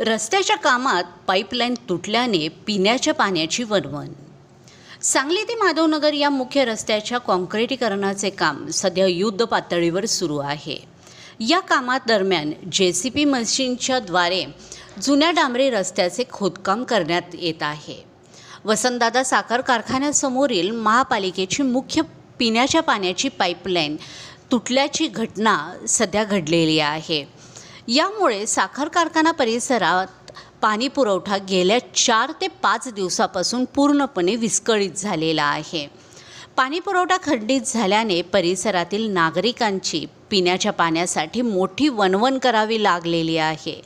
रस्त्याच्या कामात पाईपलाईन तुटल्याने पिण्याच्या पाण्याची वणवण। सांगली ते माधवनगर या मुख्य रस्त्याच्या काँक्रिटीकरणाचे काम सध्या युद्ध पातळीवर सुरू आहे। या कामात दरम्यान JCB मशीनच्या द्वारे जुन्या डांबरी रस्त्याचे खोदकाम करण्यात येत आहे। वसंतदादा साखर कारखान्यासमोरील महापालिकेची मुख्य पिण्याच्या पाण्याची पाईपलाईन तुटल्याची घटना सध्या घडलेली आहे। यामुळे साखर कारखाना परिसरात पाणी पुरवठा गेल्या 4 ते 5 दिवसापासून पूर्णपणे विस्कळीत झालेला आहे। पाणी पुरवठा खंडित झाल्याने परिसरातील नागरिकांची पिण्याच्या पाण्यासाठी मोठी वणवण करावी लागलेली आहे।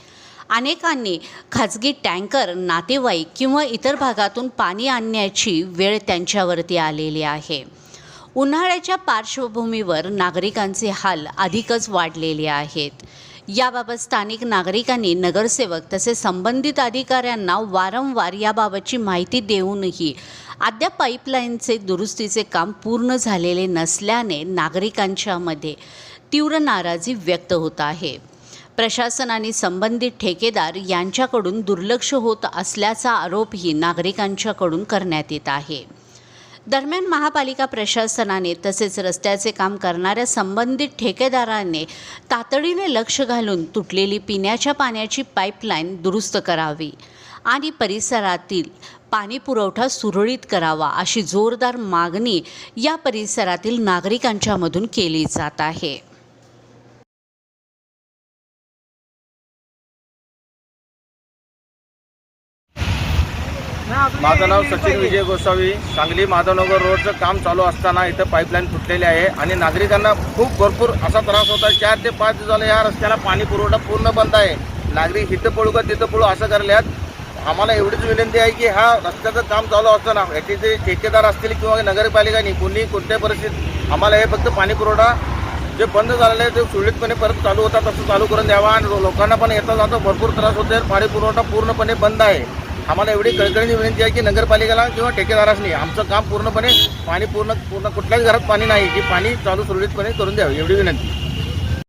अनेकांनी खाजगी टँकर, नातेवाईक किंवा इतर भागातून पाणी आणण्याची वेळ त्यांच्यावरती आलेली आहे। उन्हाळ्याच्या पार्श्वभूमीवर नागरिकांचे हाल अधिकच वाढलेले आहेत। याबाबत स्थानिक नागरिकांनी नगरसेवक तसेच संबंधित अधिकाऱ्यांना वारंवार याबाबतची माहिती देऊनही अद्याप पाईपलाईनचे दुरुस्तीचे काम पूर्ण झालेले नसल्याने नागरिकांच्यामध्ये तीव्र नाराजी व्यक्त होत आहे। प्रशासन आणि संबंधित ठेकेदार यांच्याकडून दुर्लक्ष होत असल्याचा आरोपही नागरिकांच्याकडून करण्यात येत आहे। दरम्यान महापालिका प्रशासनाने तसेच रस्त्याचे काम करणाऱ्या संबंधित ठेकेदारांनी तातडीने लक्ष घालून तुटलेली पिण्याच्या पाण्याची पाईपलाईन दुरुस्त करावी आणि परिसरातील पाणी पुरवठा सुरळीत करावा अशी जोरदार मागणी या परिसरातील नागरिकांच्यामधून केली जात आहे। माझं नाव सचिन विजय गोसावी। सांगली माधवनगर रोडचं काम चालू असताना इथं पाईपलाईन फुटलेली आहे आणि नागरिकांना खूप भरपूर असा त्रास होता। 4 ते 5 दिवस झाले या रस्त्याला पाणी पुरवठा पूर्ण बंद आहे। नागरिक इथं पळू का तिथं पळू असं करल्यात। आम्हाला एवढीच विनंती आहे की हा रस्त्याचं काम चालू असताना याचे जे ठेकेदार असतील किंवा नगरपालिकांनी कोणत्याही परिस्थितीत आम्हाला हे फक्त पाणी पुरवठा जे बंद झालेलं आहे ते सुरळीतपणे परत चालू होता तसं चालू करून द्यावा आणि लोकांना पण येता जाता भरपूर त्रास होते। पाणी पुरवठा पूर्णपणे बंद आहे। आम्हाला एवढी कळकळीची विनंती आहे की नगरपालिकेला किंवा ठेकेदारांनी आमचं काम पूर्णपणे पाणी पूर्ण कुठल्याच घरात पाणी नाही की पाणी चालू सुरळीतपणे करून द्यावे एवढी विनंती।